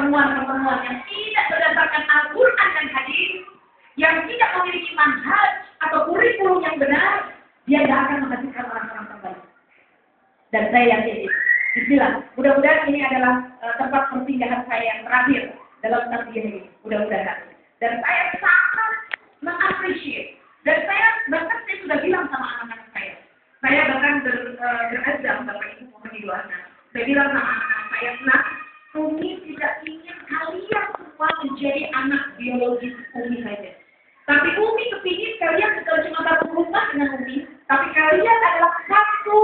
pertemuan-pertemuan yang tidak berdasarkan Al-Quran dan hadis, yang tidak memiliki manhaj atau kurikulum yang benar, dia tidak akan menghasilkan orang-orang terbaik. Dan saya yakin itu. Bismillah. Mudah-mudahan ini adalah tempat persinggahan saya yang terakhir dalam tarbiyah ini. Mudah-mudahan. Dan saya sangat mengapresiasi. Dan bahkan saya sudah bilang sama anak-anak saya. Saya bahkan berazam, Bapak Ibu mohon didoakan. Saya bilang sama anak-anak saya, nah, Umi tidak ingin kalian semua menjadi anak biologis Umi saja. Tapi Umi kepingin kalian bukan cuma satu rumah dengan Umi, tapi kalian adalah satu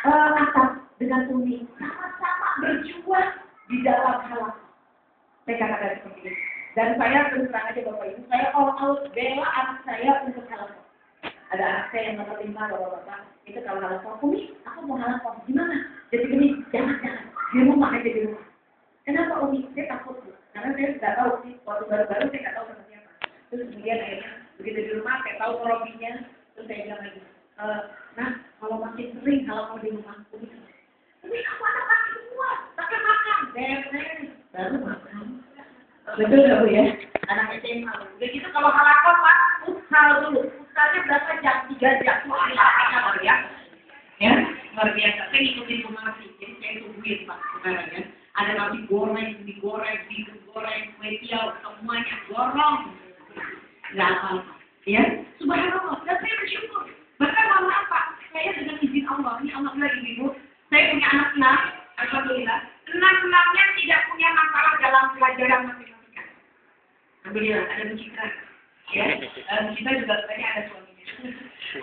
atap dengan Umi. Sama-sama berjuang di dalam halal. Saya katakan seperti itu. Dan saya terus terang aja Bapak Ibu, saya all out bela anak saya untuk halal. Ada anak saya yang nomor 5, Bapak-Bapak, itu kalau halal Umi, aku mau halal gimana? Jadi Umi, jangan. Di rumah aja di rumah. Kenapa Umi? Saya takut. Karena saya sudah tahu sih, waktu baru-baru saya nggak tahu sama siapa. Terus kemudian akhirnya, begitu di rumah, saya tahu kronologinya, terus saya bilang lagi, nah, kalau makin sering kalau di rumah, Umi, aku anak-anak semua, pakai makan, beres, baru makan. Betul nggak Bu ya? Anak SMA. Begitu kalau halakan Pak, futsal dulu. Futsalnya berapa jam? 3 jam. Wah, luar biasa. Ya, luar biasa. Saya ikutin formasi, jadi saya tungguin Pak sekarang ya. Ada nasi goreng, digoreng, digoreng, kue tiaw, semuanya gorong. Nggak apa-apa. Ya, subhanallah. Dan saya bersyukur. Bahkan mohon maaf Pak, saya dengan izin Allah, ini Allah bilang Ibu, saya punya anak 6, alhamdulillah. 6-6-nya tidak punya masalah dalam pelajaran matematika. Alhamdulillah, ada Bu Citra. Ya, Bu Citra juga banyak ada suaminya.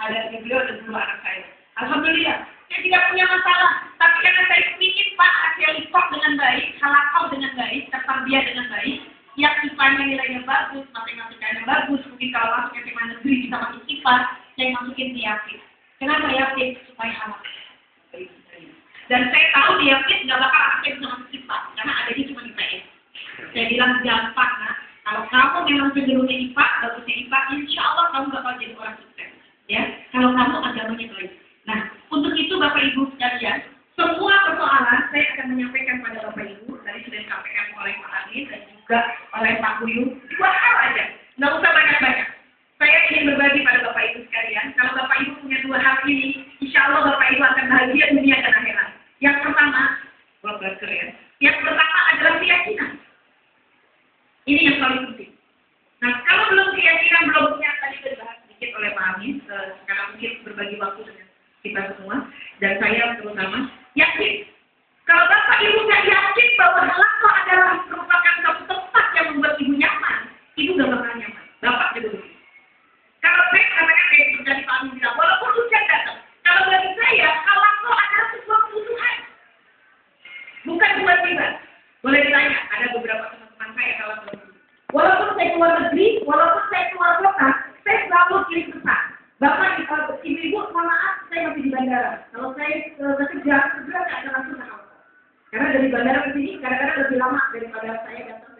Ada beliau ada 2 anak saya. Alhamdulillah, saya tidak punya masalah. Tapi karena saya ingin Pak hasil IPA dengan baik, halakau dengan baik, tertarbiyah dengan baik, yang IPA-nya nilainya bagus, matematikanya bagus, mungkin kalau masuk SMA negeri bisa masuk IPA, saya masukin di Yakin. Kenapa Yakin? Supaya halal. Dan saya tahu di Yakin nggak bakal aktif dengan IPA, karena adanya cuma IPS. Saya bilang gampang, nah, kalau kamu memang cenderungnya IPA, bagusnya IPA, insya Allah kamu bakal jadi orang sukses. Ya, kalau kamu agamanya baik. Nah, untuk itu Bapak Ibu sekalian, semua persoalan saya akan menyampaikan pada Bapak Ibu, tadi sudah disampaikan oleh Pak Adin dan juga oleh Pak Buyung, 2 hal aja, nggak usah banyak-banyak. Saya ingin berbagi pada Bapak Ibu sekalian, kalau Bapak Ibu punya 2 hal ini, insya Allah Bapak Ibu akan bahagia dunia dan akhirat. Yang pertama, yang pertama adalah keyakinan. Ini yang paling penting. Nah, kalau belum keyakinan, belum punya, tadi sudah dibahas sedikit oleh Pak Amin, karena mungkin berbagi waktu dengan kita semua, dan saya terutama, yakin. Kalau Bapak Ibu nggak yakin bahwa halal adalah merupakan satu tempat yang membuat Ibu nyaman, Ibu nggak bakal nyaman. Bapak juga begitu. Kalau saya katakan kayak seperti Pak Amin bilang, walaupun hujan datang, kalau bagi saya, halal adalah sebuah kebutuhan. Bukan buat kita. Boleh ditanya, ada beberapa teman-teman saya kalau walaupun saya keluar negeri, walaupun saya keluar kota, saya selalu kirim pesan. Bapak, ibu-ibu, mohon maaf, saya masih di bandara. Kalau saya bekerja, segera saya akan langsung ke kantor. Karena dari bandara ke sini, kadang-kadang lebih lama daripada saya datang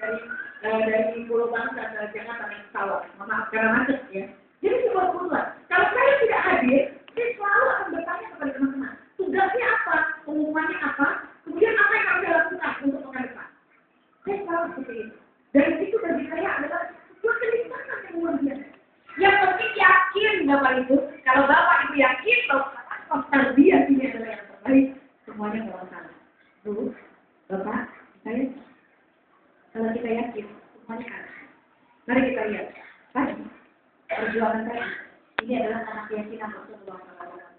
dari Pulau Bangsa ke Jakarta naik pesawat. Mohon maaf, karena macet ya. Jadi sebuah kebutuhan. Kalau saya tidak hadir, saya selalu akan bertanya kepada teman-teman. Tugasnya apa? Pengumumannya apa? Kemudian apa yang harus saya lakukan untuk pekan depan? Saya selalu seperti itu. Dan itu bagi saya adalah sebuah kenikmatan yang luar biasa. Yang penting yakin Bapak Ibu. Kalau Bapak Ibu yakin bahwa tarbiyah ini adalah yang terbaik, semuanya nggak masalah. Bu, Bapak, saya kalau kita yakin, semuanya ada. Mari kita lihat. Tadi perjuangan tadi ini adalah anak keyakinan Rasulullah SAW.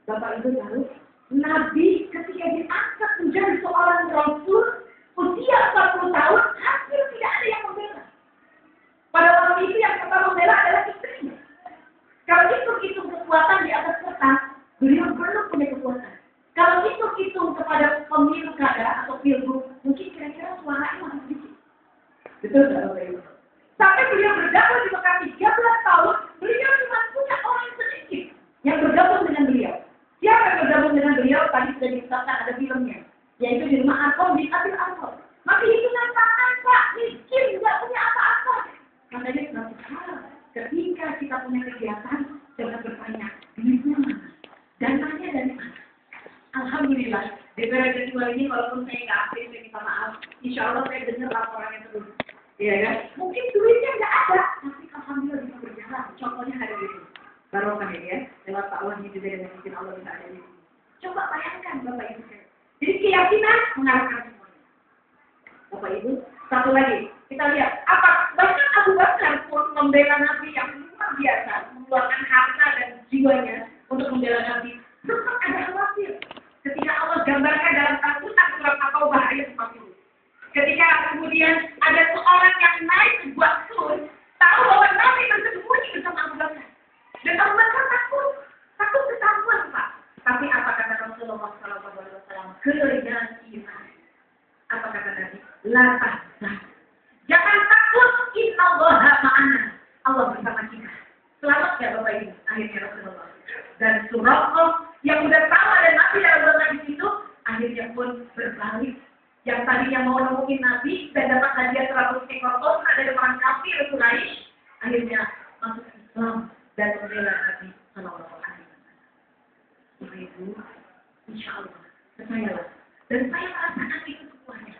Bapak Ibu tahu, Nabi ketika diangkat menjadi seorang Rasul usia 40 tahun, hampir tidak ada yang membela. Pada waktu itu yang pertama membela adalah istrinya. Kalau hitung-hitung kekuatan di atas kertas, beliau belum punya kekuatan. Kalau hitung-hitung kepada pemilu kada atau pilgub, mungkin kira-kira suaranya masih sedikit. Betul nggak Bapak Ibu? Sampai beliau berdakwah di Mekah 13 tahun, beliau cuma punya orang sedikit yang bergabung dengan beliau. Siapa yang bergabung dengan beliau? Tadi sudah ditetapkan ada filmnya, yaitu di rumah Arkom di Abil Arkom. Masih hitungan tangan Pak, miskin, nggak punya apa-apa. Makanya suatu hal, ketika kita punya kegiatan, jangan bertanya, duitnya mana? Dananya dari mana? Alhamdulillah, di periode kedua ini walaupun saya nggak aktif, saya minta insya Allah saya dengar laporannya terus. Iya kan? Mungkin duitnya nggak ada, tapi alhamdulillah bisa berjalan. Contohnya hari ini. Barokah ya, lewat Pak Wahyu juga dengan izin Allah bisa ada di sini. Coba bayangkan Bapak Ibu. Jadi keyakinan mengalahkan semuanya. Bapak Ibu, satu lagi. Kita lihat, apa bahkan Abu Bakar pun membela Nabi yang luar biasa, mengeluarkan harta dan jiwanya untuk membela Nabi. Tetap ada khawatir. Ketika Allah gambarkan dalam Al-Quran surat At-Taubah ayat 40. Ketika kemudian ada seorang yang naik ke Gua Sur, tahu bahwa Nabi bersembunyi bersama Abu Bakar. Dan Abu Bakar takut ketahuan Pak. Tapi apa kata Rasulullah SAW? Keridhaan iman. Apa kata Nabi? La tahzan. Jangan takut, innallaha ma'ana. Allah bersama kita. Selamat ya Bapak Ibu. Akhirnya Rasulullah. Dan Suraqah yang udah tahu ada Nabi dalam Bapak di situ, akhirnya pun berbalik. Yang tadinya mau nemuin Nabi dan dapat hadiah 100 ekor onta dari orang kafir Quraisy, akhirnya masuk Islam dan membela Nabi Sallallahu Alaihi Wasallam. Bapak Ibu, insya Allah percayalah. Dan saya merasakan itu semuanya.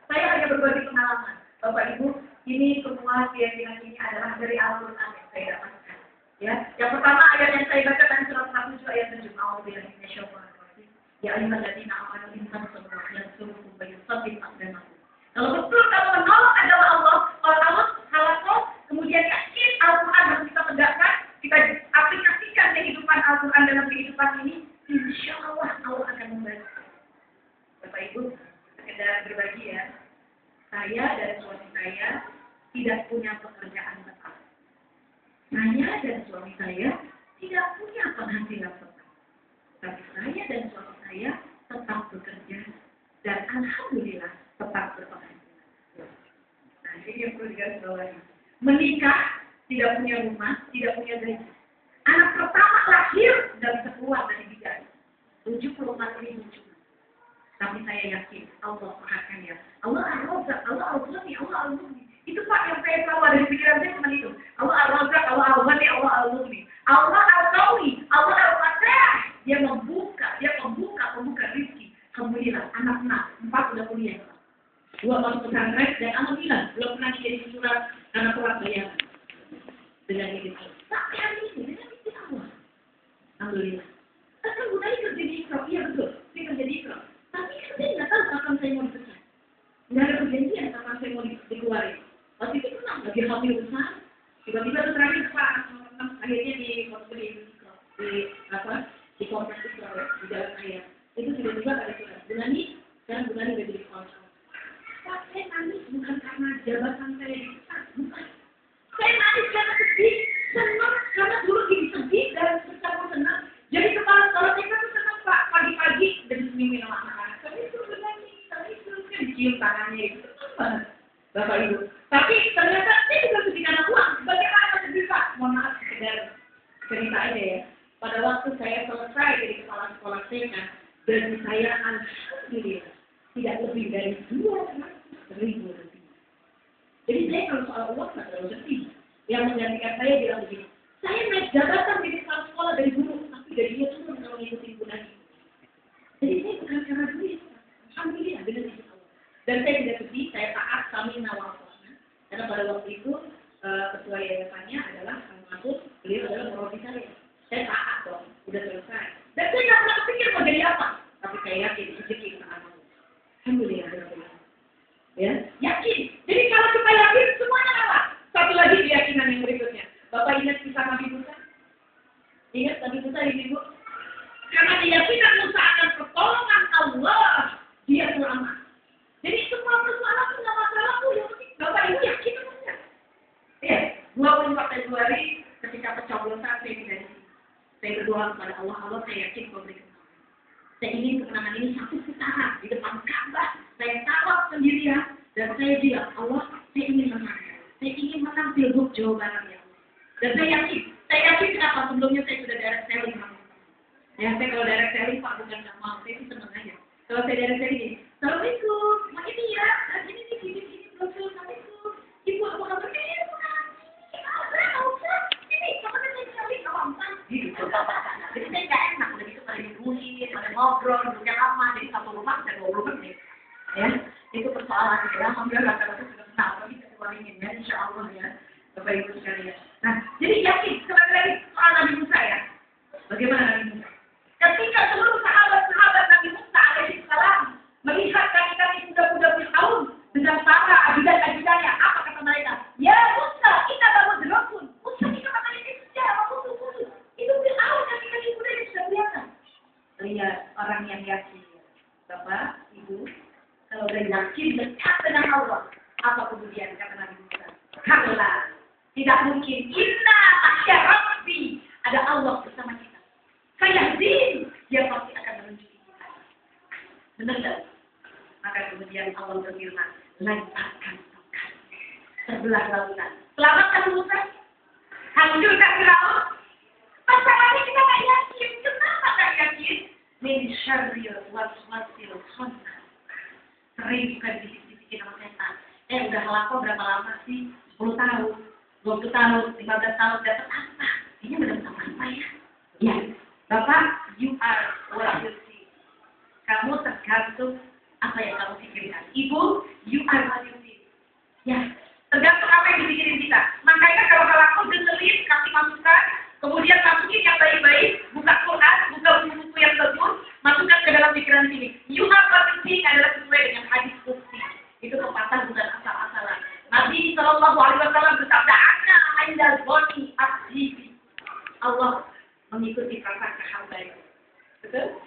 Saya hanya berbagi pengalaman. Bapak Ibu, ini semua keyakinan ini adalah dari Al-Quran yang saya dapatkan. Ya, yang pertama ayat yang saya baca tadi surat 47 ayat 7. A'udzubillahi minasyaitonir rajim. Ya ayyuhalladzina amanu in tansurullaha yansurkum wa yuthabbit aqdamakum. Kalau betul kamu menolak adalah Allah, Allah halal, kemudian yakin Al-Quran harus kita tegakkan, kita aplikasikan kehidupan Al-Quran dalam kehidupan ini, insya Allah Allah akan membantu. Bapak Ibu, sekedar berbagi ya. Saya dan suami saya tidak punya pekerjaan tetap. Saya dan suami saya tidak punya penghasilan tetap. Tapi saya dan suami saya tetap bekerja dan alhamdulillah tetap berpenghasilan. Nah, ini yang perlu digarisbawahi. Menikah, tidak punya rumah, tidak punya gaji. Anak pertama lahir dan bisa keluar dari bidan. 74.000 cuma. Tapi saya yakin Allah akan ya. Allah Ar-Razzaq, Allah Al-Ghani, Allah Al-Mughni. Itu Pak yang saya tahu dari pikiran saya cuma itu. Allah Ar-Razzaq, Allah Al-Ghani, Allah Al-Mughni. Allah Al-Qawi, Allah Al-Fatah. Dia membuka rezeki. Alhamdulillah, anak-anak 4 udah kuliah. 2 masuk pesantren dan alhamdulillah belum pernah jadi surat karena telat bayar. Dengan ini. Tapi hari ini dengan izin Allah. Alhamdulillah. Kan Gunani kerja di Ikro, iya betul. Saya kerja di Ikro. Tapi kan saya nggak tahu kapan saya mau dipecat. Nggak ada perjanjian kapan saya mau dikeluarin. Waktu itu tenang, lagi hamil besar. Tiba-tiba tuh terakhir Pak, akhirnya di kompleks itu di jalan saya. Itu tiba-tiba ada surat. Gunani, sekarang Gunani udah jadi kepala sekolah. Pak, saya nangis bukan karena jabatan saya dipecat, bukan. Saya nangis karena sedih, senang karena dulu jadi sedih dan bercampur senang. Jadi kepala sekolah kita tuh senang Pak, pagi-pagi dan senyumin sama anak-anak. Tapi itu Gunani, tapi itu kan dicium tangannya itu. Bapak Ibu. Tapi ternyata saya juga sedih karena uang. Bagaimana sedih Pak? Mohon maaf sekedar cerita aja ya. Pada waktu saya selesai jadi kepala sekolah TK, gaji saya alhamdulillah tidak lebih dari 200.000 lebih. Jadi saya kalau soal uang nggak terlalu sedih. Yang menggantikan saya bilang begini, saya naik jabatan jadi kepala sekolah dari guru, tapi gajinya turun kalau ngikutin Gunani. Jadi saya bukan karena duit, alhamdulillah dengan izin Allah. Dan saya tidak sedih, saya taat kami nawal puasa. Karena pada waktu itu ketua yayasannya adalah Masuk, beliau adalah murabi saya. Saya taat dong, udah selesai. Dan saya nggak pernah pikir mau jadi apa. Tapi saya yakin rezeki kita akan. Alhamdulillah. Ya, yakin. Jadi kalau kita yakin semuanya lewat. Satu lagi keyakinan yang berikutnya. Bapak ingat kisah Nabi Musa? Ingat Nabi Musa ini Bu? Karena keyakinan Musa akan pertolongan Allah, dia selamat. Jadi semua persoalan itu nggak masalah Bu. Yang penting Bapak Ibu yakin saja. Ya, 24 Februari ketika pencoblosan saya tidak. Saya berdoa kepada Allah, saya yakin kau beri kemenangan. Saya ingin kemenangan ini satu putaran di depan Ka'bah. Saya tawaf sendirian dan saya bilang, Allah, saya ingin menang. Saya ingin menang Pilgub Jawa Barat ya. Dan saya yakin kenapa sebelumnya saya sudah direct selling. Ya, saya kalau direct selling Pak bukan nggak mau, saya itu senang aja. Kalau saya direct selling ini, Assalamualaikum, ini ya, ini brosur, Assalamualaikum, Ibu apa kabar? Jadi saya nggak enak, udah gitu pada dibunuhin, pada ngobrol, duduknya lama, jadi satu rumah bisa 20 menit. Ya, Itu persoalannya ya. Alhamdulillah kata-kata sudah kenal. Tapi kita ya, insya Allah ya. Bapak Ibu sekalian. Nah, jadi yakin sekali lagi soal Nabi Musa ya. Bagaimana Nabi Musa? Ketika seluruh sahabat Nabi Musa alaihissalam melihat kaki-kaki kuda-kuda Fir'aun dengan para ajudan-ajudannya, apa kata mereka? Ya Musa, kita baru dirokun. Musa kita katanya itu siapa? Khusus. Itu Fir'aun kaki-kaki kuda yang sudah kelihatan. Lihat orang yang yakin. Bapak, Ibu, kalau udah yakin dekat dengan Allah, apa kemudian kata Nabi Musa? Kalla, tidak mungkin. Inna masya Rabbi, ada Allah bersama kita. Fayahdin, dia pasti akan menunjuki kita. Benar tak? Maka kemudian Allah berfirman, lancarkan tongkat, sebelah lautan. Selamatkan Musa, hancurkan Firaun. Masalahnya kita tak yakin. Kenapa tak yakin? Min syarril waswasil khannas. Sering juga dibikin sama setan. Udah laku berapa lama sih? 10 tahun, 20 tahun, 15 tahun dapat apa? Ini belum dapat apa ya? Ya, Bapak, you are what you see. Kamu tergantung apa yang kamu pikirkan. Ibu, you are what you see. Ya, tergantung apa yang dipikirin kita. Makanya kalau aku dengerin, kasih masukan, kemudian masukin yang baik-baik, buka Quran, buka buku-buku yang bagus, masukkan ke dalam pikiran sini. You are what you see adalah sesuai dengan hadis qudsi. Itu pepatah bukan asal-asalan. Nabi Shallallahu Alaihi Wasallam bersabda, "Ana indal boni abdi." Allah mengikuti prasangka hamba. Betul?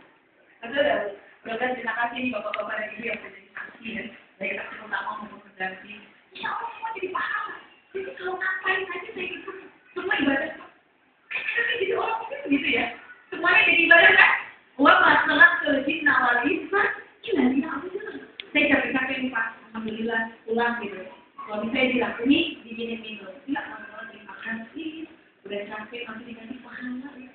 Betul. Berarti terima kasih nih bapak-bapak dan ibu yang sudah jadi saksi ya. Baik saksi pertama maupun pengganti. Ya Allah semua jadi paham. Jadi kalau ngapain saja saya ikut semua ibadah. Tapi jadi orang mungkin begitu ya. Semuanya jadi ibadah kan? Wa masalah kelejin nawalisah. Ini aku dulu. Saya capek-capek nih Pak. Alhamdulillah pulang gitu. Kalau misalnya bilang ini minum. Tidak teman-teman terima kasih. Udah capek masih dikasih pahala ya.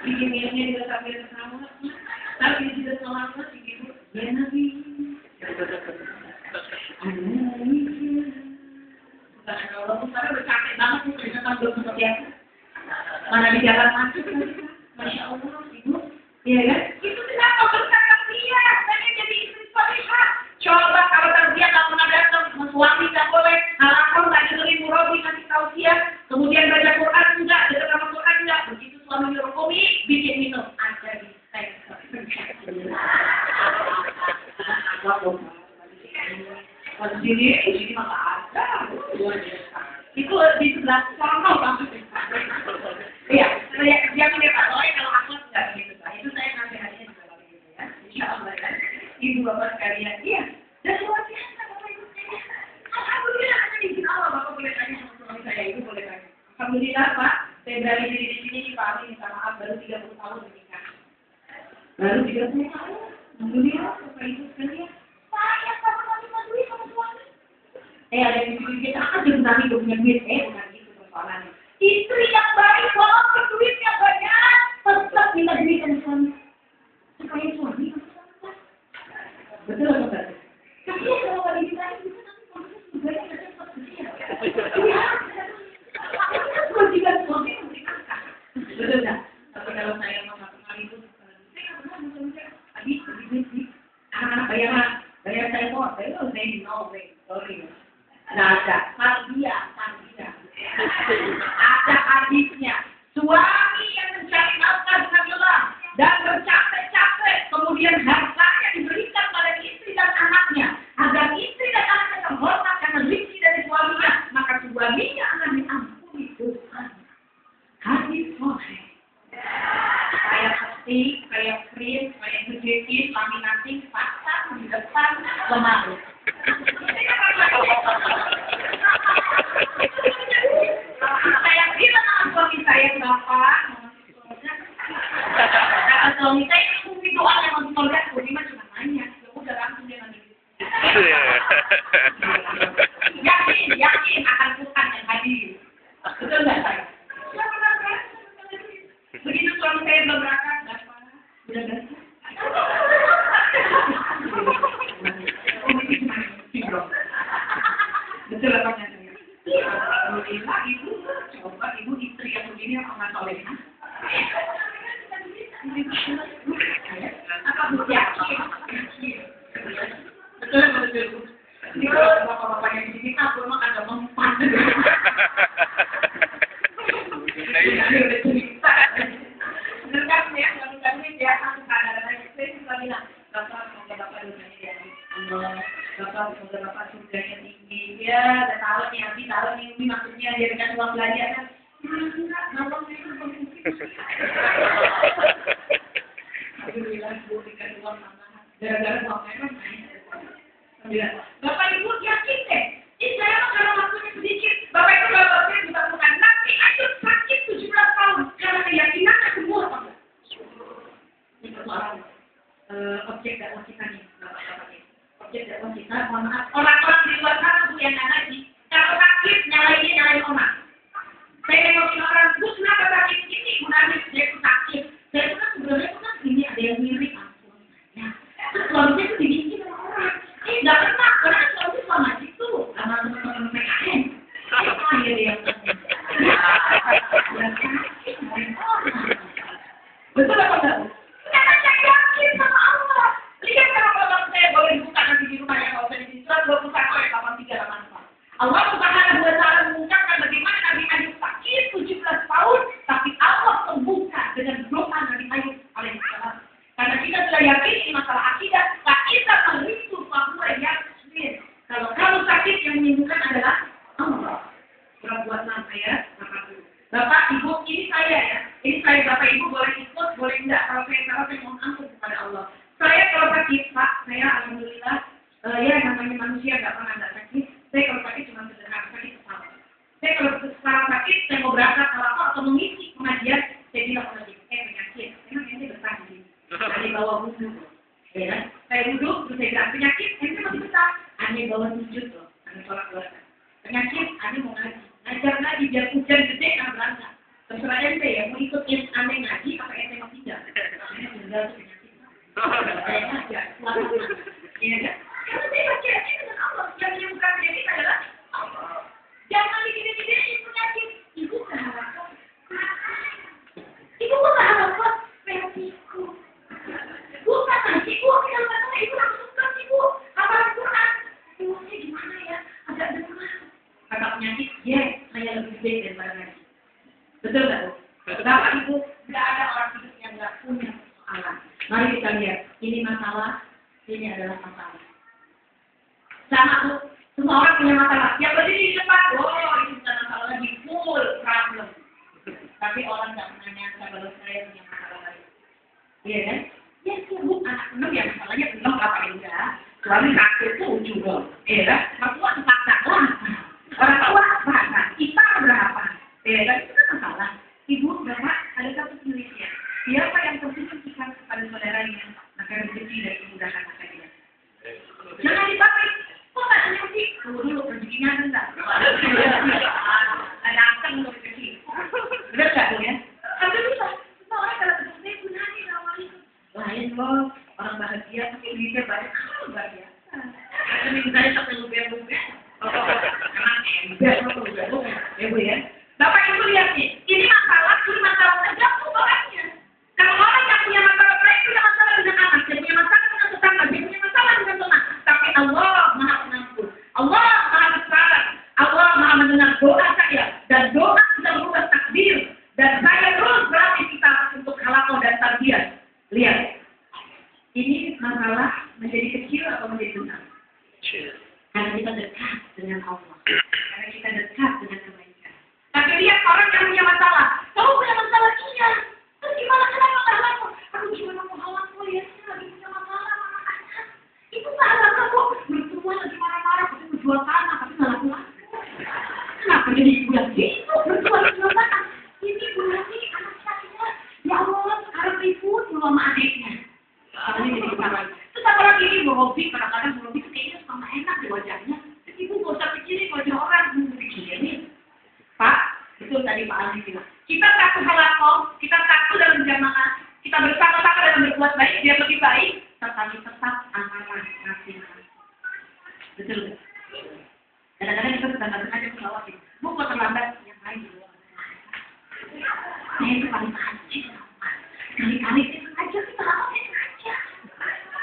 Bikin minumnya juga sambil ketawa. Tapi juga selamat begitu. Ya Nabi. Kalau saya udah capek banget nih ternyata belum sempat ya. Mana di jalan masuk Masya Allah Ibu. Iya kan? Itu kenapa berkata dia pengen jadi istri salihah. Coba kalau dia nggak pernah datang, suami nggak boleh, halaman nggak dengerin murabi ngasih tausiah, kemudian baca Quran enggak, dekat sama Quran enggak, begitu suami nyuruh kopi, bikin minum aja di sini mah ada. Itu di sebelah sana maksudnya. Iya, saya jangan lihat kalau aku nggak gitu, itu saya nanti hadiah juga begitu ya. Insya Allah kan, ibu bapak sekalian, iya. Dan luar biasa bapak ibu saya. Alhamdulillah hanya izin Allah bapak boleh tanya sama suami saya, ibu boleh tanya. Alhamdulillah Pak, saya berani diri di sini Pak Ali minta maaf baru 30 tahun menikah. Baru 30 tahun, alhamdulillah bapak ibu sekalian. Saya sama duit sama suami. Ada yang bikin apa sih suami gak punya duit? Bukan gitu persoalannya. Istri yang baik walaupun duitnya banyak, tetap minta duit sama suami. Supaya suami betul atau enggak? Tapi kalau nggak dimintain itu nanti suaminya sebenarnya nggak cepat bersih. Iya. Kewajiban suami memberikan kah? Betul nggak? Tapi kalau saya mau satu kali itu, saya nggak pernah mencoba. Habis duit, anak-anak bayar saya kok. Saya nggak usah di no way, sorry. Nggak ada. Tarbiyah. Ada hadisnya. Suami yang mencari nafkah dengan lelah dan bercapek-capek, kemudian hartanya diberikan pada istri dan anaknya, agar istri dan anaknya terhormat karena rezeki dari suaminya, maka suaminya akan diampuni dosanya. Hadis sahih. Saya ketik, saya print, saya gedein, laminating, pasang di depan lemari. Saya bilang sama suami saya, Bapak, kata suami saya, mungkin doa yang mau ditolak, suami mah cuma nanya, ya udah langsung dia nanya. Yakin akan Tuhan yang hadir. Betul nggak saya? Begitu suami saya belum berangkat, nggak apa-apa, udah ganti. Betul apa nggak? Alhamdulillah ibu, coba ibu istri yang begini yang amat solehah. Apa bu yakin? Ini kalau bapak-bapaknya di sini aku emang agak mempan. Ini udah cerita. Bener kan ya, kami dia kadang-kadang saya suka bilang, bapak semoga bapak dunianya dari Allah, bapak semoga bapak surganya tinggi. Ya, udah tahu nih, Abi tahu nih, Umi maksudnya dia dengan uang belanja kan. Enggak, bapak itu mungkin. Alhamdulillah, Bu, dikasih uang tambahan. Gara-gara uang memang Bapak Ibu yakin deh, ini saya mah kalau waktunya sedikit, Bapak Ibu kalau waktunya juga bukan, tapi aja sakit 17 tahun, karena keyakinan semua apa enggak? Ini persoalan objek dakwah kita nih, Bapak-Bapak ini. Objek dakwah kita, mohon maaf, orang-orang di luar sana Bu yang nggak ngaji, kalau sakit nyalain orang. Saya nengokin orang, Bu kenapa sakit ini? Nangis, saya itu sakit. Saya itu kan sebenarnya ini ada yang mirip, ya. Terus suaminya itu dibikin sama orang. Nggak pernah, karena suami sama itu sama teman-teman PKN. Akhir yang betul apa enggak? Karena saya yakin sama Allah. Lihat kalau saya boleh buka nanti di rumah yang kalau saya di surat 21 ayat 83-84. Allah Subhanahu wa Ta'ala mengungkapkan bagaimana Nabi Ayub sakit 17 tahun, tapi Allah sembuhkan dengan doa Nabi Ayub alaihissalam. Karena kita sudah yakin ini masalah akidah, kita merisu bahwa yakin kalau kamu sakit yang menyembuhkan adalah Allah. Surah 26 ayat 80. Bapak, Ibu, ini saya ya. Ini saya, Bapak, Ibu boleh ikut, boleh enggak. Kalau saya salah, saya mohon ampun kepada Allah. Saya kalau sakit, Pak, saya alhamdulillah, ya namanya manusia nggak pernah nggak sakit. Saya kalau sakit cuma sederhana, sakit kepala. Saya kalau sekarang sakit, saya mau berangkat kalau atau mengisi pengajian, saya bilang sama dia, penyakit. Emang ini besar di sini. Dari bawah wudhu. Ya kan? Saya duduk, terus saya bilang penyakit, ini masih besar. Aneh bawa sujud loh, aneh sholat keluarga. Penyakit, aneh mau ngaji. Ngajar ngaji, biar hujan gede, kan berangkat. Terserah ente ya, mau ikut aneh ngaji, apa ente mau tidak? Aneh tinggal tuh penyakit. Saya ngajar, selamat. Iya kan? Karena saya percaya dengan Allah, yang menyembuhkan penyakit adalah Allah. Jangan digini-gini penyakit. Ibu berharap. Ibu berharap, penyakitku. Bukan nanti, Bu, kalau kata Ibu langsung kan, Ibu. Hafal Quran. Ibunya gimana ya? Agak demam. Kata penyakit, ya, saya lebih baik daripada ngaji. Betul nggak, Bu? Bapak Ibu, nggak ada orang hidup yang nggak punya persoalan. Mari kita lihat, ini masalah, ini adalah masalah. Sama, Bu, semua orang punya masalah. Yang berdiri di depan, oh, itu bukan masalah lagi, full problem. Tapi orang nggak pernah nyangka kalau saya punya masalah lain. Iya kan? Ya, Bu, anak 6 ya masalahnya 6 apa enggak? Suami sakit tuh dong. Iya kan? Mertua dipaksa lah. Orang tua apa? Nah, kita berapa? Iya kan? Itu kan masalah. Ibu, Bapak, ada satu penelitian. Siapa yang tertutupkan kepada saudaranya akan rezeki dari kemudahan akhirnya? Jangan dipakai. Kok tak nyuci? Tunggu dulu, rezekinya enggak. Ada akan untuk rezeki. Benar nggak, Bu ya? Tapi bisa. Semua orang kalau rezeki gunanya namanya. Lain loh, orang bahagia, tapi duitnya banyak, bahagia. Tapi misalnya sampai luber-luber, emang ember, ya Bu ya. Bapak Ibu lihat nih, ini masalah tergantung orangnya. Kalau orang yang punya masalah lain punya masalah dengan anak, dia punya masalah dengan tetangga, dia punya masalah dengan teman. Tapi Allah Maha Pengampun, Allah Maha Besar, Allah Maha mendengar doa saya dan doa bisa berubah takdir. Dan saya terus berlatih kita untuk halaqah dan tarbiyah. Lihat, ini masalah menjadi kecil atau menjadi besar? Kecil. Karena kita dekat dengan Allah. Karena kita dekat dengan kebaikan. Tapi lihat orang yang punya masalah. Kamu punya masalah, iya. Terus gimana kenapa nggak halaqah? Aduh, gimana mau halaqah ya? Saya lagi punya masalah sama anak. Itu nggak halaqah kok. Mertua lagi marah-marah, tapi menjual tanah, tapi nggak laku-laku. Kenapa jadi budak gitu? Mertua lagi jual tanah. Ini budak ini anak saya. Ya Allah, sekarang ribut sama adiknya. Ini jadi masalah. Terus apalagi ini Robi, kadang-kadang Robi itu kayaknya sama enak di wajahnya. Ibu nggak usah pikirin wajah orang, ibu pikirin. Pak, itu tadi Pak Ali bilang. Kita takut halaqah, kita takut dalam jamaah, kita bersama-sama dalam berbuat baik, biar lebih baik. Tetapi tetap amanah ngasih. Betul nggak? Kadang-kadang kita sedang-sedang aja melawati. Bu, kok terlambat? Yang lain di luar. Saya itu paling kacau. Kali-kali itu aja kita lakukan aja.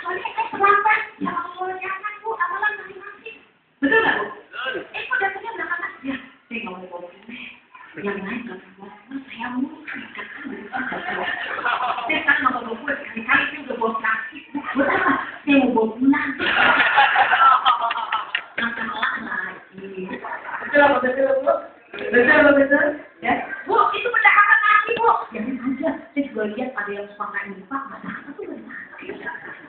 Soalnya saya terlambat. Ya Allah, jangan Bu, amalan pulang. Masalah lagi. Betul apa betul, Bu? Betul. Ya, Bu, itu pendekatan lagi, Bu. Ya aja. Saya juga lihat ada yang suka nggak infak, masalah tuh dari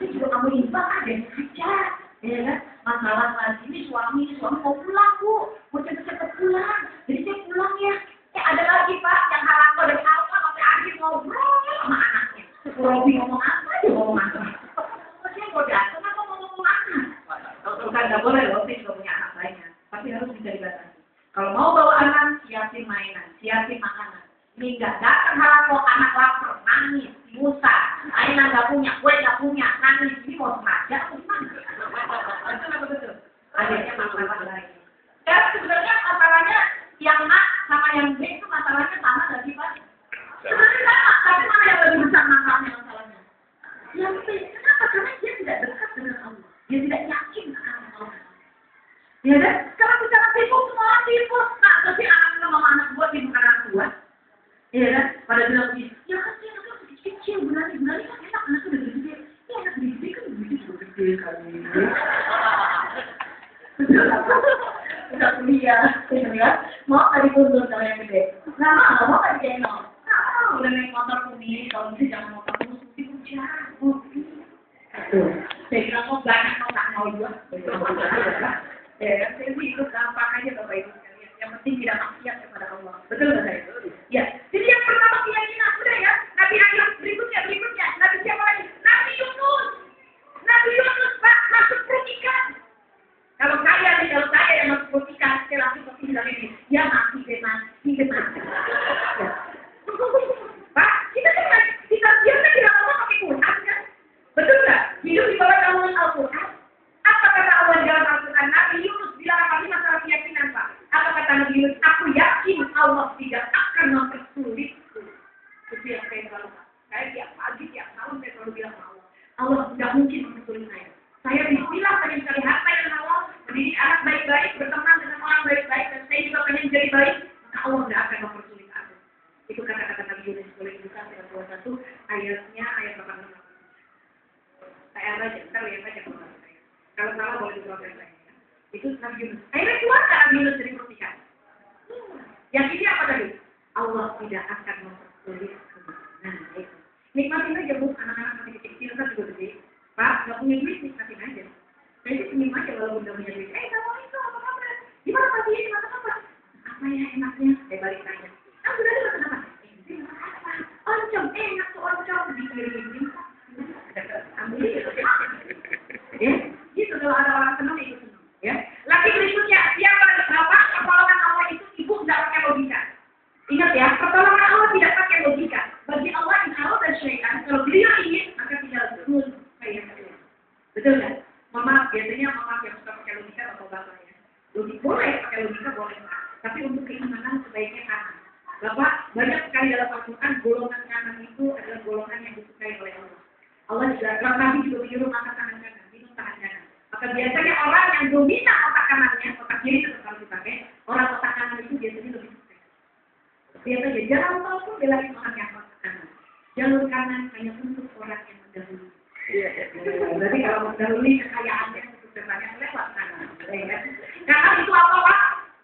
saya juga kamu infak ada aja. Ya kan? Masalah lagi ini suami mau pulang, Bu. Mau cepet-cepet pulang. Jadi saya pulang ya. Ada lagi, Pak, yang halang dari awal sampai akhir ngobrol sama anaknya. Robi ngomong apa, dia ngomong apa. Saya mau datang, aku mau ngomong apa. Bukan nggak boleh loh, saya juga punya anak lainnya. Tapi harus bisa dibatasi. Kalau mau bawa anak, siapin mainan, siapin makanan. Ini nggak datang halang kok anak lapar, nangis, musa. Mainan nggak punya, kue nggak punya, nangis. Ini mau sengaja atau gimana? Betul. Akhirnya masalah lagi. Dan sebenarnya masalahnya yang A sama yang B itu masalahnya sama nggak sih, Pak? Sebenarnya sama, tapi mana yang lebih besar masalahnya? Yang B, kenapa? Karena dia tidak dekat dengan Allah. Dia tidak yakin akan Allah. Ya kan? Kalau bicara sibuk, semua orang sibuk. Nah, tapi anak sama anak buat sibuk anak tua. Ya kan? Pada bilang begini, ya kan dia anak kecil, berani kan enak, anak udah gede. Ya anak gede kan gede kali. Udah kuliah, ya. Mau tadi kundur kalau yang gede. Nah, mau tadi gendong. Udah naik motor kuning, kalau bisa jangan motor terus, jauh. Saya bilang kok banyak nggak mau juga. Ya, saya sih ikut gampang aja Bapak Ibu sekalian. Yang penting tidak maksiat kepada Allah. Betul nggak saya? Ya. Jadi yang pertama keyakinan sudah ya. Nabi Ayub berikutnya. Nabi siapa lagi? Nabi Yunus Pak masuk perut ikan. Kalau saya yang masuk perut ikan, saya langsung pasti bilang ini. Ya mati. Pak, kita biasa tidak mau pakai Quran kan? Betul nggak? Hidup di bawah naungan Al-Quran. Apa kata Allah di dalam Al-Quran? Nabi Yunus bilang apa ini masalah keyakinan, Pak? Apa kata Nabi Yunus? Aku yakin Allah tidak akan mempersulitku. Itu yang saya selalu kata. Saya tiap pagi, tiap tahun saya selalu bilang sama Allah. Allah tidak mungkin mempersulit saya. Saya bismillah pengen mencari harta yang halal, mendidik anak baik-baik, berteman dengan orang baik-baik, dan saya juga pengen jadi baik. Maka Allah tidak akan mempersulit aku. Itu kata-kata Nabi Yunus. Boleh dibuka surat 21 ayatnya ayat 86. Saya baca, ntar lihat aja kalau salah boleh diproses saya. Itu Nabi Yunus. Akhirnya keluar Nabi Yunus dari perut ikan. Yang ini apa tadi? Allah tidak akan mempersulit. Nah, itu. Nikmatin aja Bu, anak-anak masih kecil kan juga gede. Pak, nggak punya duit, nikmatin aja. Saya sih senyum aja walaupun nggak punya duit. Kamu itu apa kabar? Gimana pagi ini masak apa? Apa ya enaknya? Saya balik tanya. Sudah ada masak apa? Ini masak apa? Oncom, enak tuh oncom. Dikirimin. Ambil ya, gitu kalau ada orang senang itu senang. Ya, lagi berikutnya siapa bapak pertolongan Allah itu ibu tidak pakai logika. Ingat ya, pertolongan Allah tidak pakai logika. Bagi Allah insya dan syaitan kalau beliau ingin maka tinggal kun kayak gitu. Betul kan? Biasanya mama yang suka pakai logika atau bapak ya. Logika boleh pakai logika boleh, tapi untuk keimanan sebaiknya kanan. Bapak banyak sekali dalam Al-Quran golongan kanan itu adalah golongan yang disukai oleh Allah. Allah juga, Nabi juga menyuruh makan tangan kanan, minum tangan kanan. Maka biasanya orang yang dominan otak kanannya, otak kiri tetap harus dipakai. Orang otak kanan itu biasanya lebih sukses. Biasanya jalan tol pun belain orang yang otak kanan. Jalur kanan hanya untuk orang yang mendahului. Berarti kalau mendahului kekayaannya untuk depannya lewat kanan. Karena itu apa Pak?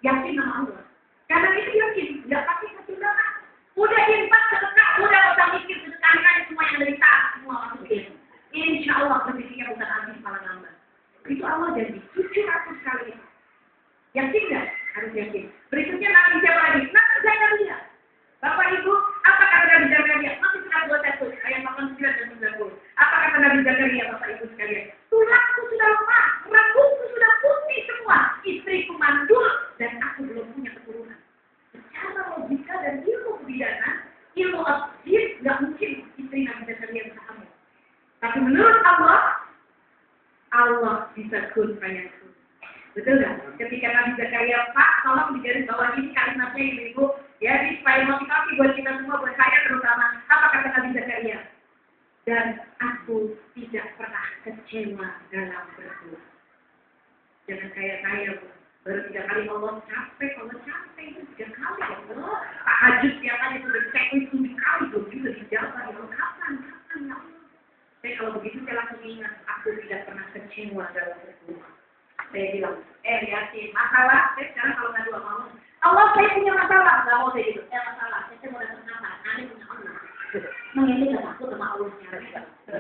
Yakin sama Allah. Karena itu yakin, nggak pakai ketundangan. Udah infak sedekah, udah usah mikir sedekahnya semua yang dari taat semua masukin. Insya Allah rezekinya bukan habis malah nambah. Itu Allah janji 700 kali. Yakin nggak? Harus yakin. Berikutnya Nabi siapa lagi? Nabi Zakaria. Bapak Ibu, apa kata Nabi Zakaria? Masih surat 21 ayat 89 dan 90. Apa kata Nabi Zakaria Bapak Ibu sekalian? Tulangku sudah lemah, rambutku sudah putih semua, istriku mandul dan aku belum punya keturunan. Secara logika dan ilmu kebidanan, ilmu tafsir nggak mungkin istri Nabi Zakaria bisa hamil. Tapi menurut Allah bisa kun fayakun. Betul nggak? Ketika Nabi Zakaria, Pak, tolong digaris bawah ini kalimatnya Ibu, ya, ini supaya motivasi buat kita semua, buat saya terutama. Apa kata Nabi Zakaria? Dan aku tidak pernah kecewa dalam berdoa. Jangan kayak saya, Bu. Baru 3 kali Allah capek itu 3 kali Allah. Tahajud tiap hari sudah checklist 7 kali, belum juga dijawab. Kapan ya Allah? Saya kalau begitu saya langsung ingat, aku tidak pernah kecewa dalam berdoa. Saya bilang, Yasin, masalah, saya sekarang kalau ngadu sama Allah, saya punya masalah, nggak mau saya gitu. Masalah, saya mau datang sama, aneh punya Allah. Emang ini nggak takut sama Allahnya,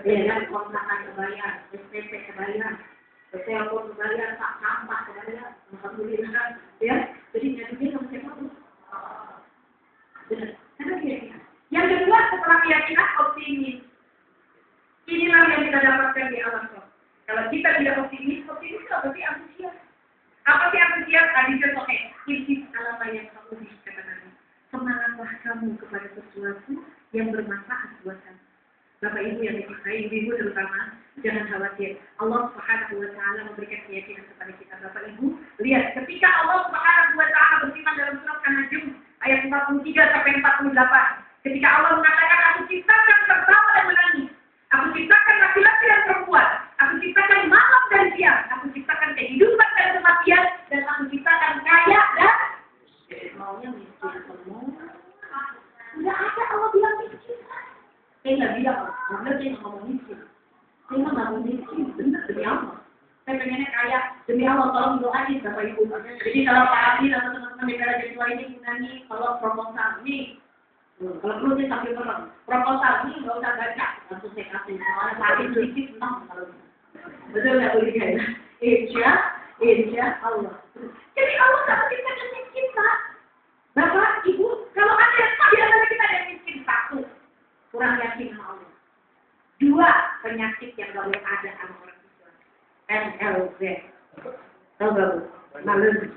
ya kan, kontrakan kebayar, SPP kebayar, telepon kebayar, sampah kebayar, alhamdulillah, ya. Jadi nyadunya sama siapa tuh? Benar, karena keyakinan. Yang kedua, setelah keyakinan, optimis. Inilah yang kita dapatkan di alam roh. Kalau kita tidak optimis itu berarti antusias. Apa sih antusias? Tadi contohnya, insif alama yang kamu dikatakan. Semangatlah kamu kepada sesuatu yang bermanfaat buat kamu. Bapak Ibu yang dicintai, ibu terutama, jangan khawatir. Allah Subhanahu wa Ta'ala memberikan keyakinan kepada kita. Bapak Ibu, lihat ketika Allah Subhanahu wa Ta'ala berfirman dalam surat An-Najm ayat 43 sampai 48. Ketika Allah mengatakan, aku ciptakan tertawa dan menangis. Aku ciptakan laki-laki dan perempuan. Aku ciptakan malam dan siang. Aku ciptakan kehidupan dan kematian. Dan aku ciptakan kaya dan maunya miskin semua. Tidak ada Allah bilang miskin. Saya nggak bilang, benar saya nggak ngomong miskin. Saya nggak ngomong miskin, benar demi Allah. Saya pengennya kaya demi Allah. Tolong doain Bapak Ibu. Jadi kalau Pak Adi atau teman-teman DPR Jawa ini nyanyi, kalau proposal nih. Kalau perlu dia sambil merem. Proposal ini nggak usah baca, langsung saya kasih. Soalnya tadi sedikit tentang kalau betul nggak boleh ya? Insya Allah. Jadi Allah tak menciptakan miskin, Pak. Bapak, Ibu, kalau ada yang di antara kita ada miskin, satu, kurang yakin sama Allah. Dua, penyakit yang nggak boleh ada sama orang tua. NLZ. Tahu nggak Bu? Malu.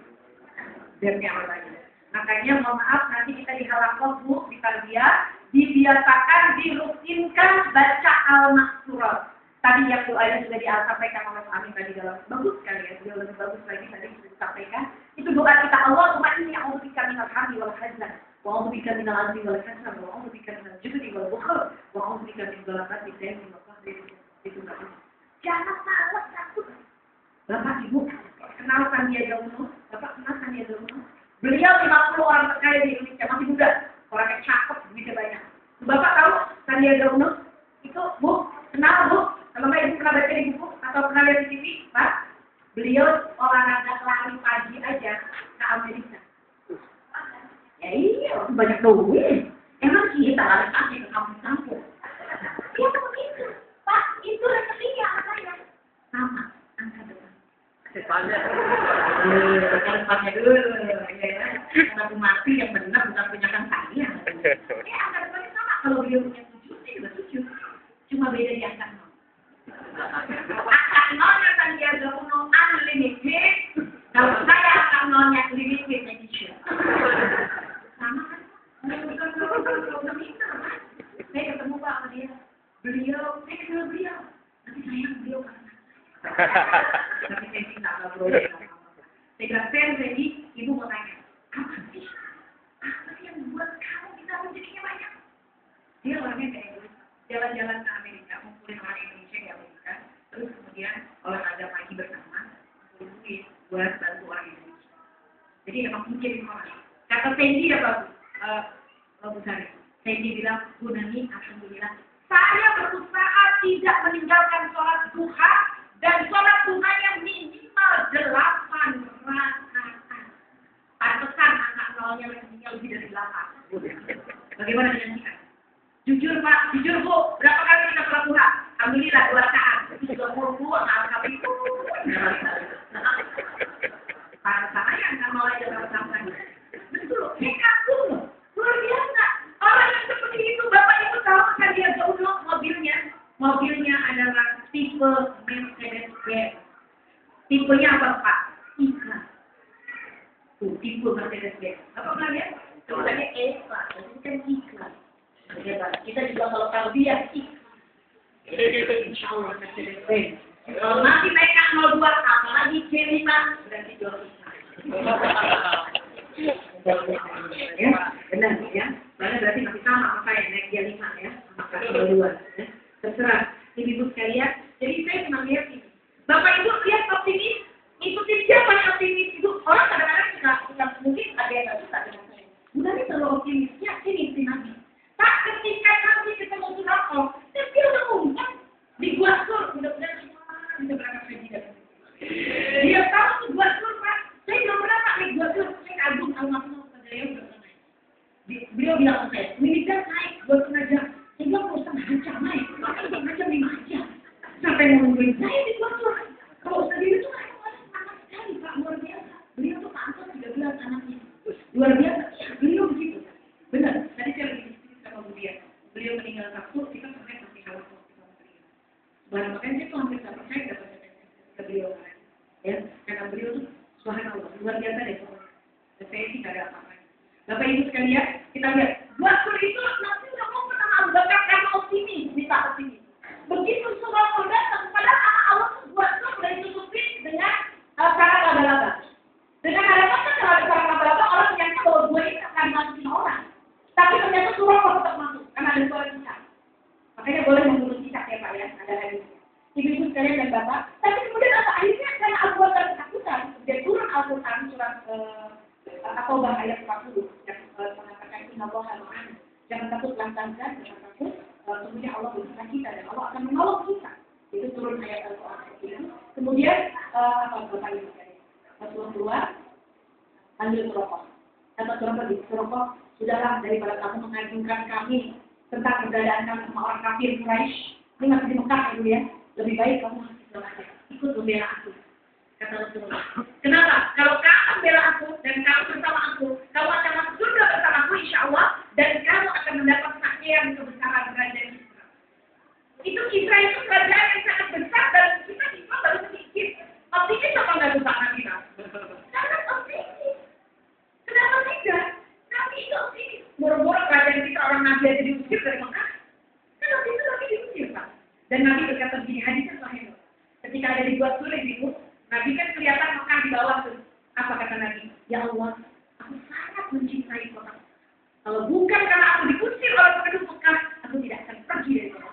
Biarnya apa lagi? Makanya mohon maaf nanti kita di halakoh Bu, di tarbiyah dibiasakan, dirutinkan baca al-maksurat. Tadi yang doanya sudah disampaikan oleh Pak Amin tadi dalam bagus sekali ya, beliau lebih bagus lagi tadi sudah disampaikan. Itu doa kita Allahumma inni a'udzubika minal hammi wal hazan, wa a'udzubika minal azmi wal kasal, wa a'udzubika minal jubni wal bukhl, wa a'udzubika min dhalabati daini wa qahri itu enggak. Jangan salah takut. Bapak Ibu kenal Sandiaga Uno? Bapak kenal Sandiaga Uno? Beliau 50 orang terkaya di Indonesia, masih muda, orangnya cakep, duitnya banyak. Bapak tahu Sandiaga Uno? Itu Bu, kenal Bu? Kalau nggak Ibu pernah baca di buku atau pernah lihat di TV, Pak? Beliau olahraga lari pagi aja ke Amerika. Ya iya, banyak duit. Emang kita lari pagi ke kampung-kampung. Ya begitu, Pak. Itu rekeningnya apa ya? Sama, angka depan. Depannya. Depannya dulu. Karena aku mati yang benar bukan punyakan saya. Angka depannya sama. Kalau beliau punya 7, saya juga 7. Cuma beda di angka 0. Angka 0-nya Sandiaga Uno unlimited. Kalau saya angka 0-nya limited edition. Sama kan? Saya ketemu Pak sama dia. Saya kenal beliau. Nanti sayang beliau karena. Tapi saya minta nggak boleh. Saya bilang, jadi Ibu mau tanya, apa sih yang membuat kamu bisa rezekinya banyak? Dia orangnya kayak gitu, jalan-jalan ke Amerika, ngumpulin orang Indonesia di Amerika, terus kemudian olahraga pagi bersama, duit buat bantu orang Indonesia. Jadi emang mikirin orang. Kata Sandy ya Pak Bu Sari, Sandy bilang, Bu Nani, alhamdulillah, saya berusaha tidak meninggalkan sholat duha dan sholat duhanya minimal 8 rakaat. Pantesan angka 0-nya lebih dari 8. Bagaimana dengan kita? Jujur Pak, jujur Bu, berapa kali kita sholat duha? Alhamdulillah 2 rakaat. Itu juga mulu angka itu. Pantesan aja angka 0-nya berapa sampai. Betul, nekat tuh. Luar biasa. Orang yang seperti itu, Bapak Ibu tahu kan dia Uno mobilnya adalah tipe Mercedes-Benz. Tipenya apa Pak? Iklan. Tuh, tipe Mercedes-Benz. Apa pernah lihat? Tulisannya E Pak, itu kan iklan. Kita juga kalau tarbiyah iklan. Insya Allah Mercedes-Benz. Kalau nanti mereka 02, apalagi C5, berarti jual iklan. Ya, benar ya. Berarti masih sama sama saya naik dia 5 ya, sama kakak 2 ya. Terserah ibu sekalian. Jadi saya cuma lihat ini. Bapak Ibu lihat optimis, ikutin siapa yang optimis itu. Orang kadang-kadang suka mungkin ada yang nggak suka dengan saya. Bukan itu terlalu optimisnya, ini Nabi. Tak ketika nanti ketemu Surakoh, dia udah ngomong di Ya, karena beliau tuh subhanallah luar biasa deh pokoknya. Dan saya sih nggak ada apa-apa. Bapak Ibu sekalian, kita lihat buat suri itu nanti udah mau pertama Abu Bakar karena optimis, minta optimis. Begitu surah datang, padahal anak Allah buat sur udah ditutupin dengan cara laba-laba. Dengan harapan kan kalau ada cara laba-laba orang menyangka bahwa gue ini akan masukin orang. Tapi ternyata surah tetap masuk karena ada suara kita. Makanya boleh mengurus kita ya Pak ya, ada lagi. Ibu-ibu sekalian dan Bapak, tapi kemudian apa akhirnya karena Abu Bakar ketakutan, dia turun Al-Quran surat At-Taubah ayat 40 yang mengatakan Inna Allaha ma'ana. Jangan takut lantaran, jangan takut, kemudian Allah bersama kita dan Allah akan menolong kita. Itu turun ayat Al-Quran itu. Kemudian apa Bapak Ibu sekalian? Rasulullah keluar, ambil rokok. Kata rokok, sudahlah daripada kamu mengagungkan kami tentang keberadaan kami sama orang kafir Quraisy. Ini masih di Mekah ya, ya. Lebih baik kamu ikut membela aku. Kata Rasulullah. Kenapa? Kalau kamu bela aku dan kamu bersama aku, kamu akan masuk surga bersama aku insya Allah dan kamu akan mendapat saksian kebesaran kerajaan Islam. Itu Israel itu kerajaan yang sangat besar dan kita Islam baru sedikit. Optimis apa nggak tuh Pak kita? Sangat optimis. Kenapa tidak? Kami itu optimis. Murah-murah kerajaan kita orang Nabi aja diusir dari Mekah. Kan waktu itu Nabi diusir Pak. Dan Nabi berkata begini, hadisnya sahih. Ketika ada dibuat sulit itu, Nabi kan kelihatan Mekah di bawah tuh. Apa kata Nabi? Ya Allah, aku sangat mencintai kota. Kalau bukan karena aku diusir oleh penduduk Mekah, aku tidak akan pergi dari kota.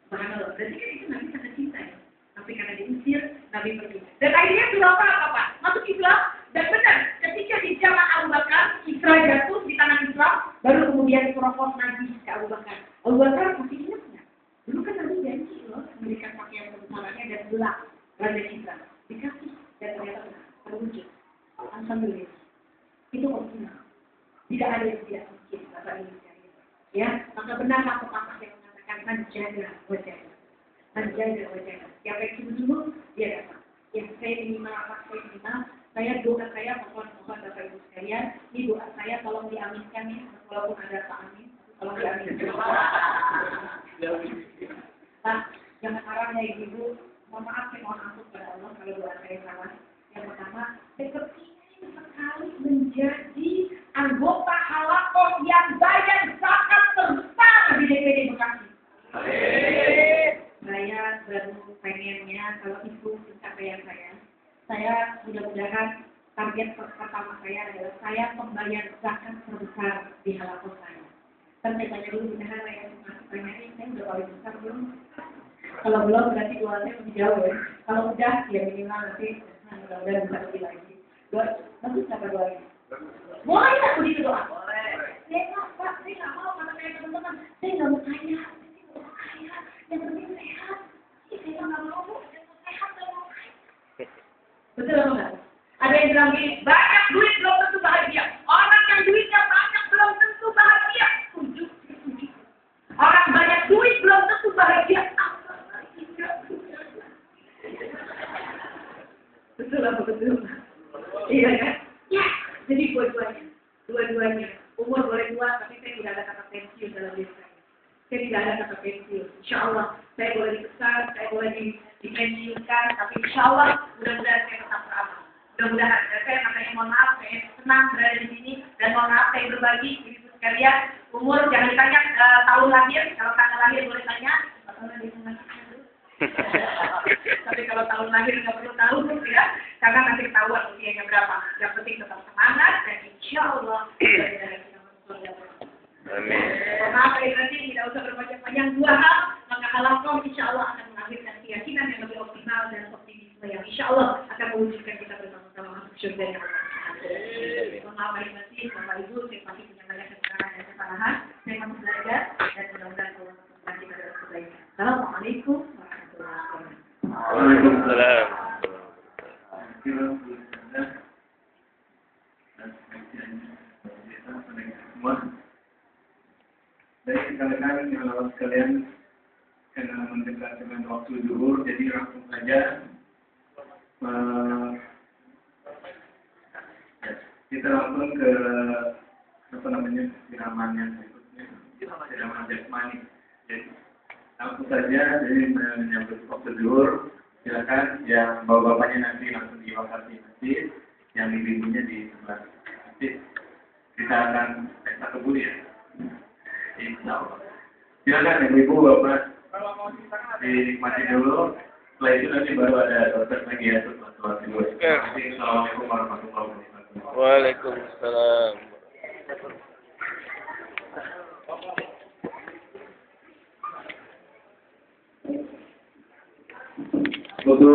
Subhanallah. Berarti kan itu Nabi sangat cinta ya. Tapi karena diusir, Nabi pergi. Dan akhirnya surah apa? Masuk Islam. Dan benar, ketika di zaman Abu Bakar, Israel jatuh di tangan Islam, baru kemudian surah Nabi ke Abu Bakar. Abu Bakar masih ingat nggak? Dulu kan Nabi janji loh memberikan pakaian kebesarannya dan gelar Raja Citra. Dikasih dan ternyata terwujud. Alhamdulillah. Itu optimal. Tidak ada yang tidak mungkin. Bapak Ibu sekalian. Ya, maka benarlah pepatah yang mengatakan menjaga wajah. Menjaga wajah. Yang baik sungguh-sungguh dia dapat. Yang saya minimal apa saya minimal. Saya doa saya mohon Bapak Ibu sekalian. Ini doa saya tolong diaminkan ya. Walaupun ada Pak Amin. Tolong diaminkan. Pak, jangan marah ya Ibu. Mohon maaf, saya mohon ampun pada Allah kalau doa saya salah. Yang pertama, saya kepingin sekali menjadi anggota halakoh yang bayar zakat terbesar di DPD Bekasi. Saya baru pengennya kalau itu pencapaian saya. Saya mudah-mudahan target pertama saya adalah saya pembayar zakat terbesar di halakoh saya. Kan saya tanya dulu, mudah-mudahan saya masih tanyain, saya udah paling besar belum? Kalau belum berarti doanya lebih jauh ya. Kalau udah ya minimal nanti mudah-mudahan bisa lebih lagi. Doa, bagus nggak doanya? Boleh nggak begitu doa? Boleh. Saya nggak mau kata kayak teman-teman. Saya nggak mau kaya, saya nggak mau kaya. Yang penting sehat. Saya nggak mau sehat dan mau kaya. Betul apa nggak? Ada yang bilang gini, banyak duit belum tentu bahagia. Orang yang duitnya banyak belum tentu bahagia. Setuju. Orang banyak duit belum tentu bahagia. Betul apa betul? Iya kan? Ya. Jadi dua-duanya. Umur boleh tua, tapi saya tidak ada kata pensiun dalam diri saya. Saya tidak ada kata pensiun. Insya Allah saya boleh dipesan, saya boleh dipensiunkan, tapi insya Allah mudah-mudahan saya tetap beramal. Mudah-mudahan. Dan saya makanya mohon maaf, saya senang berada di sini dan mohon maaf saya berbagi ibu sekalian. Umur jangan ditanya tahun lahir, kalau tanggal lahir boleh tanya. Tapi kalau tahun lahir nggak perlu tahu ya, karena nanti ketahuan usianya berapa. Yang penting tetap semangat dan insya Allah Amin. Maaf berarti tidak usah berpanjang-panjang dua hal, maka halakoh insya Allah akan melahirkan keyakinan yang lebih optimal dan optimisme yang insya Allah akan mewujudkan kita bersama-sama masuk surga yang Allah. Maaf berarti Bapak Ibu, saya pasti punya banyak kekurangan dan kesalahan. Saya masih belajar dan mudah-mudahan Allah membantu kita dalam kebaikan. Assalamualaikum warahmatullahi wabarakatuh. Waalaikumsalam. Baik, rekan-rekan yang sekalian, karena mendekat dengan waktu zuhur, jadi langsung saja kita langsung ke siramannya berikutnya, siraman jasmani. Jadi langsung saja, jadi menyambut waktu zuhur, Silakan yang bapak-bapaknya nanti langsung diwakili masjid, yang ibu-ibunya di sebelah masjid. Kita akan pesta kebun ya. Insya Allah. Silakan ibu-ibu bapak dinikmati dulu. Setelah itu nanti baru ada dokter lagi ya setelah sholat dulu. Assalamualaikum warahmatullahi wabarakatuh. Waalaikumsalam. Untuk